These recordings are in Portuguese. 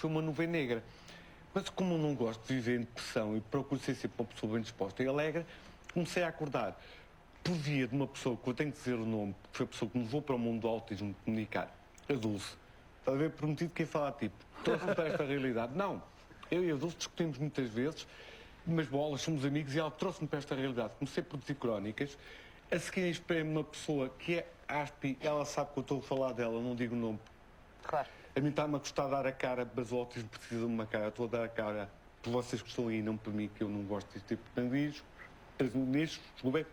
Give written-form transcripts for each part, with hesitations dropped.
foi uma nuvem negra. Mas como eu não gosto de viver em depressão e procuro ser sempre uma pessoa bem disposta e alegre, comecei a acordar por via de uma pessoa que eu tenho que dizer o nome, que foi a pessoa que me levou para o mundo do autismo comunicar, a Dulce. Está a ver, prometido que ia falar tipo, trouxe-me para esta realidade. Não, eu e a Dulce discutimos muitas vezes, mas bolas, somos amigos e ela trouxe-me para esta realidade. Comecei a produzir crónicas, a seguir inspirei-me numa pessoa que é Aspi, ela sabe que eu estou a falar dela, não digo o nome. Claro. A mim está-me a custar dar a cara, mas o autismo precisa de uma cara. Estou a dar a cara por vocês que estão aí, não por mim, que eu não gosto deste tipo de nichos, desculpem.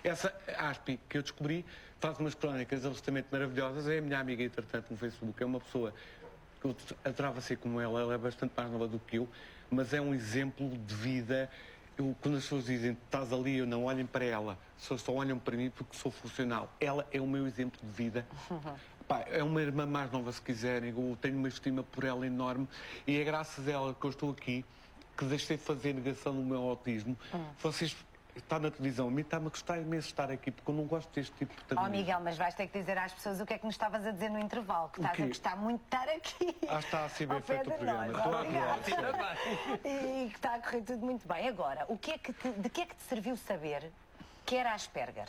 Essa Aspi que eu descobri faz umas crónicas absolutamente maravilhosas. É a minha amiga, entretanto, no Facebook. É uma pessoa que eu adorava ser como ela é bastante mais nova do que eu, mas é um exemplo de vida. Quando as pessoas dizem estás ali, eu não olhem para ela, as pessoas só olham para mim porque sou funcional. Ela é o meu exemplo de vida. Pá, é uma irmã mais nova, se quiserem, eu tenho uma estima por ela enorme e é graças a ela que eu estou aqui, que deixei de fazer negação do meu autismo. Vocês, está na televisão, a mim está-me a gostar imenso de estar aqui, porque eu não gosto deste tipo de protagonismo. Miguel, mas vais ter que dizer às pessoas o que é que nos estavas a dizer no intervalo, que estás a gostar muito de estar aqui. Está a ser bem ao pé feito o de programa. nós. Estou a Obrigada. E que está a correr tudo muito bem. Agora, de que é que te serviu saber que era Asperger?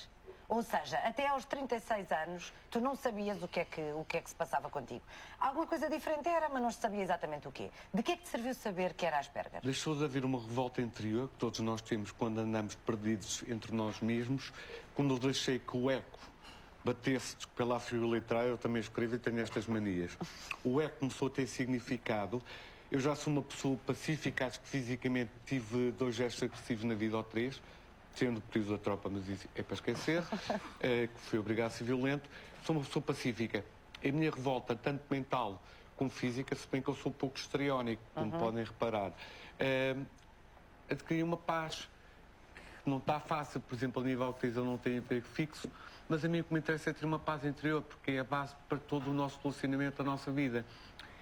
Ou seja, até aos 36 anos, tu não sabias o que é que se passava contigo. Alguma coisa diferente era, mas não se sabia exatamente o quê. De que é que te serviu saber que era Asperger? Deixou de haver uma revolta interior que todos nós temos quando andamos perdidos entre nós mesmos. Quando eu deixei que o eco batesse pela fibra literária, eu também escrevo e tenho estas manias. O eco começou a ter significado. Eu já sou uma pessoa pacífica, acho que fisicamente tive 2 gestos agressivos na vida ou 3. Sendo preciso da tropa, mas isso é para esquecer, que fui obrigado a ser violento. Sou uma pessoa pacífica. A minha revolta, tanto mental como física, se bem que eu sou um pouco histriónico, como podem reparar, adquiri uma paz que não está fácil. Por exemplo, a nível que eu não tenho emprego fixo, mas a mim o que me interessa é ter uma paz interior, porque é a base para todo o nosso relacionamento, da nossa vida.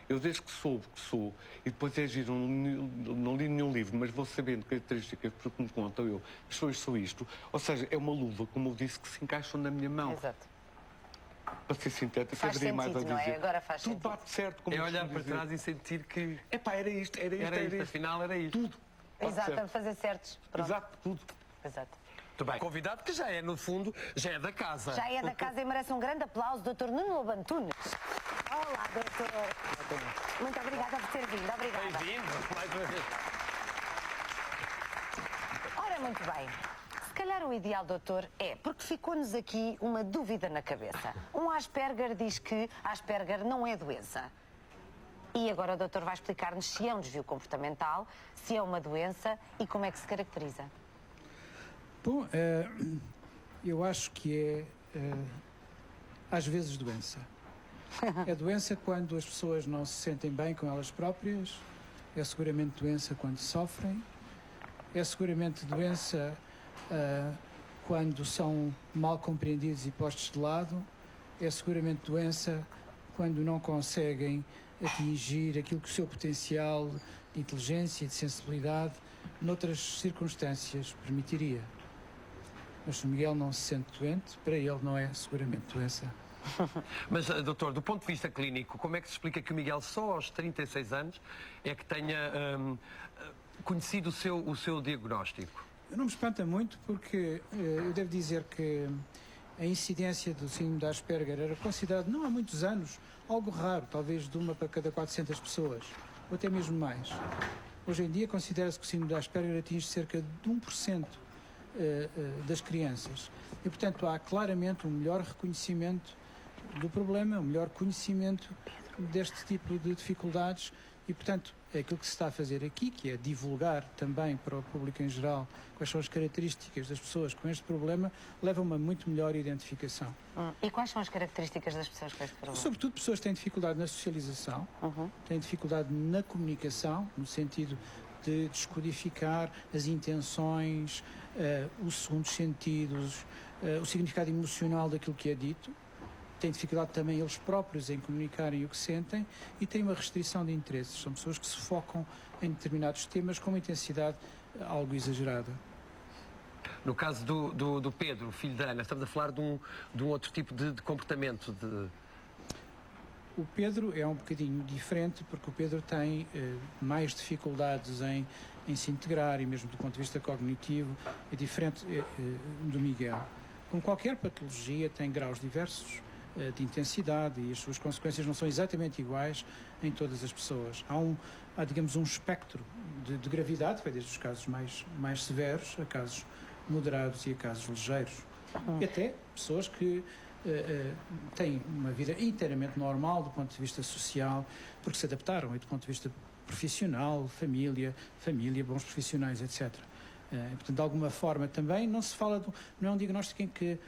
Eu desde que soube que sou, e depois é giro, não li nenhum livro, mas vou sabendo características, porque me contam eu, sou isto. Ou seja, é uma luva, como eu disse, que se encaixam na minha mão. Exato. Para ser sintético, Faz haveria mais a sentido, dizer. não é? Agora faz Tudo sentido. bate certo, como É eu olhar costumo para dizer. trás e sentir que Epá, era isto. afinal era isto. Tudo. Bate Exato, certo. a fazer certos. Pronto. Exato, tudo. Exato. Muito bem. Convidado que já é, no fundo, já é da casa. Já é da casa e merece um grande aplauso, Dr. Nuno Lobo Antunes. Olá, doutor. Muito obrigada por ter vindo. Obrigada. Bem-vindo, mais uma vez. Ora, muito bem. Se calhar o ideal, doutor, é, porque ficou-nos aqui uma dúvida na cabeça. Um Asperger diz que Asperger não é doença. E agora o doutor vai explicar-nos se é um desvio comportamental, se é uma doença e como é que se caracteriza. Bom, eu acho que às vezes doença. É doença quando as pessoas não se sentem bem com elas próprias, é seguramente doença quando sofrem, é seguramente doença quando são mal compreendidos e postos de lado, é seguramente doença quando não conseguem atingir aquilo que o seu potencial de inteligência e de sensibilidade noutras circunstâncias permitiria. Mas se o Miguel não se sente doente, para ele não é seguramente doença. Mas, doutor, do ponto de vista clínico, como é que se explica que o Miguel só aos 36 anos é que tenha conhecido o seu diagnóstico? Eu não me espanta muito porque eu devo dizer que a incidência do síndrome de Asperger era considerado, não há muitos anos, algo raro, talvez de 1 para cada 400 pessoas, ou até mesmo mais. Hoje em dia considera-se que o síndrome de Asperger atinge cerca de 1% das crianças. E, portanto, há claramente um melhor reconhecimento do problema, um melhor conhecimento deste tipo de dificuldades e, portanto, aquilo que se está a fazer aqui, que é divulgar também para o público em geral quais são as características das pessoas com este problema, leva a uma muito melhor identificação. E quais são as características das pessoas com este problema? Sobretudo pessoas que têm dificuldade na socialização, têm dificuldade na comunicação, no sentido de descodificar as intenções, os segundos sentidos, o significado emocional daquilo que é dito. Têm dificuldade também eles próprios em comunicarem o que sentem e têm uma restrição de interesses. São pessoas que se focam em determinados temas com uma intensidade algo exagerada. No caso do Pedro, filho da Ana, estamos a falar de um outro tipo de comportamento. O Pedro é um bocadinho diferente porque o Pedro tem mais dificuldades em se integrar e mesmo do ponto de vista cognitivo é diferente do Miguel. Como qualquer patologia tem graus diversos de intensidade e as suas consequências não são exatamente iguais em todas as pessoas. Há digamos, um espectro de gravidade, vai desde os casos mais severos a casos moderados e a casos ligeiros. E até pessoas que têm uma vida inteiramente normal do ponto de vista social, porque se adaptaram e do ponto de vista profissional, família, bons profissionais, etc. Portanto, de alguma forma também não se fala, não é um diagnóstico em que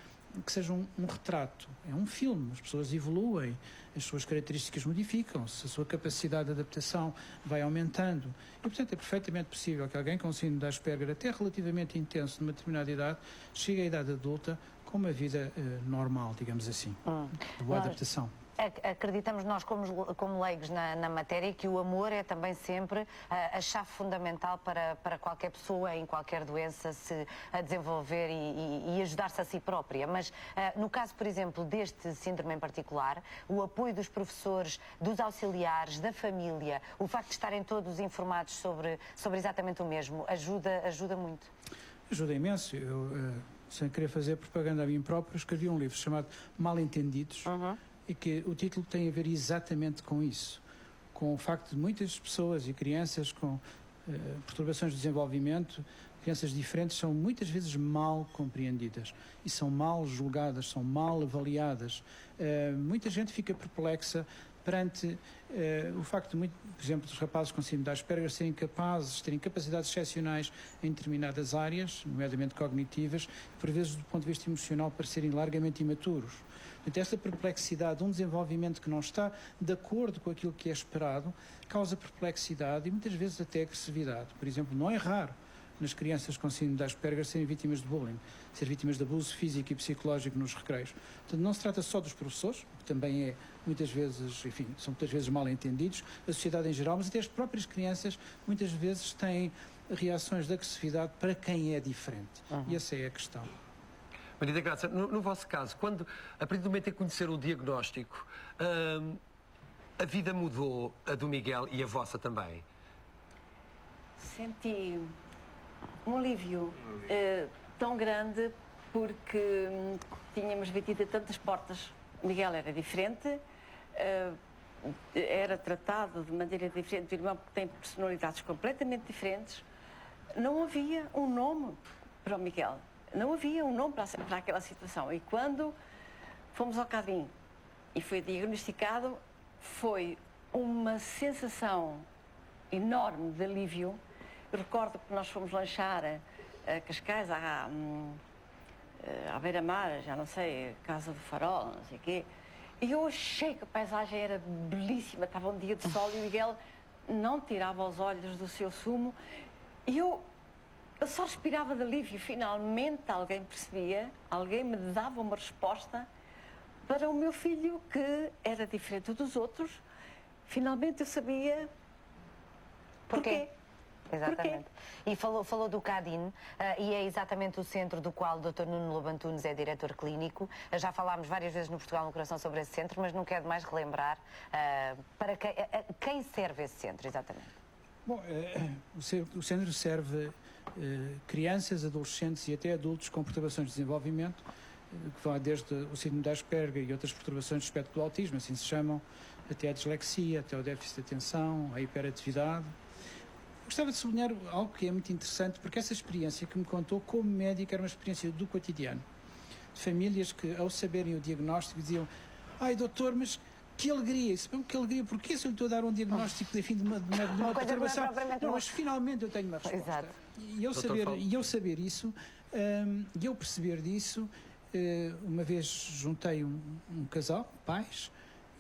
seja um retrato, é um filme, as pessoas evoluem, as suas características modificam-se, a sua capacidade de adaptação vai aumentando e, portanto, é perfeitamente possível que alguém com síndrome de Asperger, até relativamente intenso numa determinada idade, chegue à idade adulta com uma vida normal, digamos assim, de boa adaptação. Acreditamos nós, como leigos na matéria, que o amor é também sempre a chave fundamental para qualquer pessoa, em qualquer doença, se a desenvolver e ajudar-se a si própria. Mas, no caso, por exemplo, deste síndrome em particular, o apoio dos professores, dos auxiliares, da família, o facto de estarem todos informados sobre exatamente o mesmo, ajuda muito. Ajuda imenso. Eu, sem querer fazer propaganda a mim próprio, escrevi um livro chamado Mal Entendidos, e que o título tem a ver exatamente com isso, com o facto de muitas pessoas e crianças com perturbações de desenvolvimento, crianças diferentes, são muitas vezes mal compreendidas e são mal julgadas, são mal avaliadas. Muita gente fica perplexa perante o facto de, por exemplo, dos rapazes com síndrome de Asperger serem capazes, terem capacidades excepcionais em determinadas áreas, nomeadamente cognitivas, por vezes do ponto de vista emocional parecerem largamente imaturos. Portanto, esta perplexidade, um desenvolvimento que não está de acordo com aquilo que é esperado, causa perplexidade e muitas vezes até agressividade. Por exemplo, não é raro nas crianças com síndrome de Asperger serem vítimas de bullying, ser vítimas de abuso físico e psicológico nos recreios. Portanto, não se trata só dos professores, que também é muitas vezes, enfim, são muitas vezes mal entendidos, a sociedade em geral, mas até as próprias crianças muitas vezes têm reações de agressividade para quem é diferente. E essa é a questão. Maria da Graça, no vosso caso, a partir do momento em que conheceram o diagnóstico, a vida mudou, a do Miguel e a vossa também? Senti um alívio tão grande porque tínhamos batido a tantas portas. O Miguel era diferente, era tratado de maneira diferente do irmão, porque tem personalidades completamente diferentes. Não havia um nome para o Miguel. Não havia um nome para aquela situação. E quando fomos ao CADIM e foi diagnosticado, foi uma sensação enorme de alívio. Eu recordo que nós fomos lanchar a Cascais, à beira-mar, já não sei, Casa do Farol, não sei o quê. E eu achei que a paisagem era belíssima, estava um dia de sol e o Miguel não tirava os olhos do seu sumo. E eu só respirava de alívio. Finalmente alguém percebia, alguém me dava uma resposta para o meu filho, que era diferente dos outros. Finalmente eu sabia porquê. Exatamente. E falou do CADIN, e é exatamente o centro do qual o Dr. Nuno Lobo Antunes é diretor clínico. Já falámos várias vezes no Portugal no Coração sobre esse centro, mas não quero mais relembrar para quem serve esse centro, exatamente. Bom, o centro serve crianças, adolescentes e até adultos com perturbações de desenvolvimento, que vão desde o síndrome de Asperger e outras perturbações do espectro do autismo, assim se chamam, até a dislexia, até o déficit de atenção, a hiperatividade. Gostava de sublinhar algo que é muito interessante, porque essa experiência que me contou como médico era uma experiência do cotidiano. De famílias que, ao saberem o diagnóstico, diziam: ai doutor, mas que alegria! Que alegria! Porquê se eu lhe estou a dar um diagnóstico de uma perturbação? Não, mas finalmente eu tenho uma resposta. Exato. E eu saber isso, e eu perceber disso, uma vez juntei um casal, pais,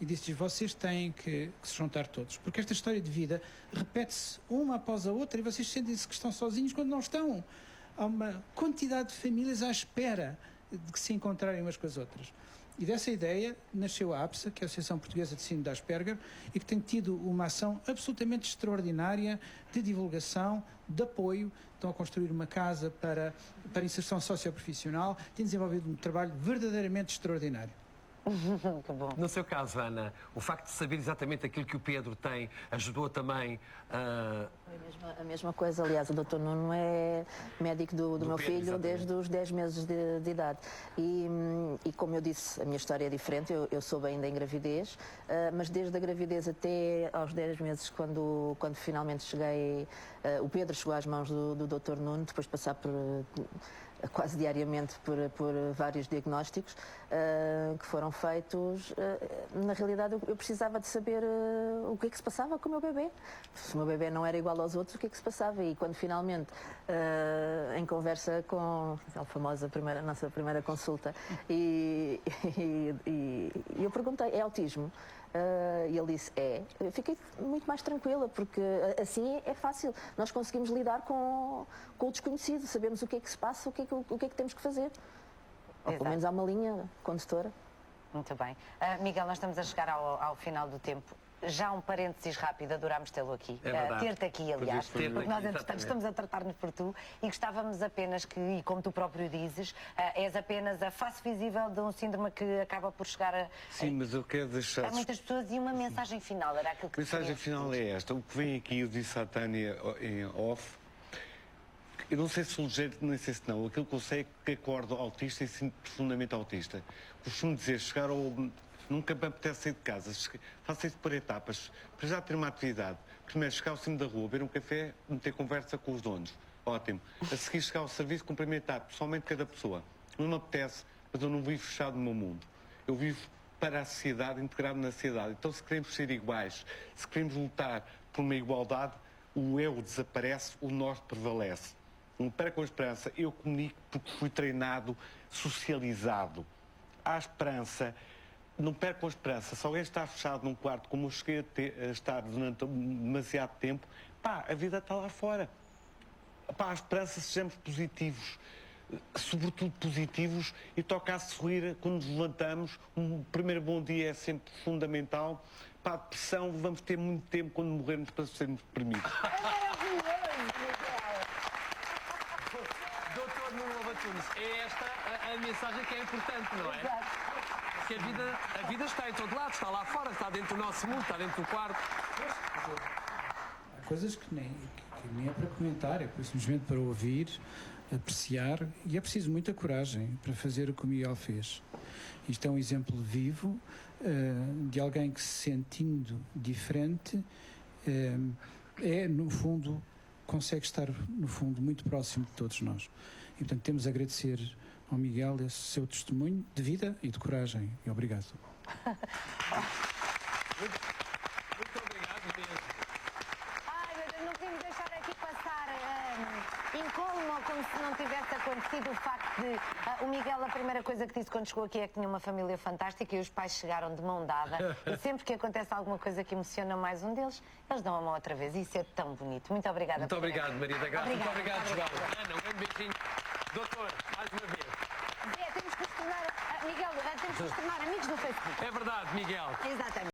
e disse-lhes: vocês têm que se juntar todos, porque esta história de vida repete-se uma após a outra e vocês sentem-se que estão sozinhos quando não estão. Há uma quantidade de famílias à espera de que se encontrarem umas com as outras. E dessa ideia nasceu a APSA, que é a Associação Portuguesa de Síndrome de Asperger, e que tem tido uma ação absolutamente extraordinária de divulgação, de apoio. Estão a construir uma casa para inserção socioprofissional, têm desenvolvido um trabalho verdadeiramente extraordinário. Que bom. No seu caso, Ana, o facto de saber exatamente aquilo que o Pedro tem ajudou também a... A mesma coisa, aliás, o Dr. Nuno é médico do meu Pedro, filho exatamente. desde os 10 meses de idade. E como eu disse, a minha história é diferente, eu soube ainda em gravidez, mas desde a gravidez até aos 10 meses, quando finalmente cheguei, o Pedro chegou às mãos do Dr. Nuno, depois de passar quase diariamente por vários diagnósticos que foram feitos. Na realidade, eu precisava de saber o que é que se passava com o meu bebê. Se o meu bebê não era igual aos outros, o que é que se passava? E quando finalmente, em conversa com a famosa nossa primeira consulta, e eu perguntei, é autismo? E ele disse, é. Eu fiquei muito mais tranquila, porque assim é fácil. Nós conseguimos lidar com o desconhecido, sabemos o que é que se passa, o que é que temos que fazer. Ou pelo menos há uma linha condutora. Muito bem. Miguel, nós estamos a chegar ao final do tempo. Já um parênteses rápido, adorámos tê-lo aqui. É verdade. Ter-te aqui, aliás, Ter-te porque nós, aqui, entretanto, exatamente. estamos a tratar-nos por tu e gostávamos apenas que, e como tu próprio dizes, és apenas a face visível de um síndrome que acaba por chegar Sim, mas eu quero deixar... a muitas pessoas e uma mensagem final, era aquilo que A mensagem querias final dizer. é esta. O que vem aqui, eu disse à Tânia em off, eu não sei se sou ligeiro, nem sei se não. Aquilo que eu sei é que acordo autista e sinto profundamente autista. Costumo dizer, chegar ao... Nunca me apetece sair de casa. Faço isso por etapas. Para já ter uma atividade. Primeiro, chegar ao cimo da rua, beber um café, meter conversa com os donos. Ótimo. A seguir, chegar ao serviço, cumprimentar pessoalmente cada pessoa. Não me apetece, mas eu não vivo fechado no meu mundo. Eu vivo para a sociedade, integrado na sociedade. Então, se queremos ser iguais, se queremos lutar por uma igualdade, o eu desaparece, o nós prevalece. Não percam a esperança. Eu comunico porque fui treinado, socializado. Há esperança. Não percam a esperança. Se alguém está fechado num quarto, como eu cheguei a estar durante demasiado tempo, pá, a vida está lá fora. Pá, a esperança, sejamos positivos. Sobretudo positivos, e toca a sorrir quando nos levantamos. Um primeiro bom dia é sempre fundamental. Para a depressão, vamos ter muito tempo quando morrermos para sermos deprimidos. Doutor Nuno Abatunes, é esta a mensagem que é importante, não é? Que a vida está em todo lado, está lá fora, está dentro do nosso mundo, está dentro do quarto. Há coisas que nem é para comentar, é simplesmente para ouvir, apreciar, e é preciso muita coragem para fazer o que o Miguel fez. Isto é um exemplo vivo de alguém que, se sentindo diferente, no fundo, consegue estar, no fundo, muito próximo de todos nós. E, portanto, temos a agradecer ao Miguel esse seu testemunho de vida e de coragem. E obrigado. Muito obrigado mesmo. Ai, meu Deus, não podemos deixar aqui passar incólume, como se não tivesse acontecido o facto de o Miguel, a primeira coisa que disse quando chegou aqui é que tinha uma família fantástica e os pais chegaram de mão dada e sempre que acontece alguma coisa que emociona mais um deles, eles dão a mão outra vez e isso é tão bonito. Muito obrigada. Muito obrigado, Maria da Graça. Muito Obrigada, obrigado, João. obrigada. Ana, um grande beijinho. Doutor, mais uma vez. Zé, temos que nos tornar, Miguel, temos que nos tornar amigos no Facebook. É verdade, Miguel. Exatamente.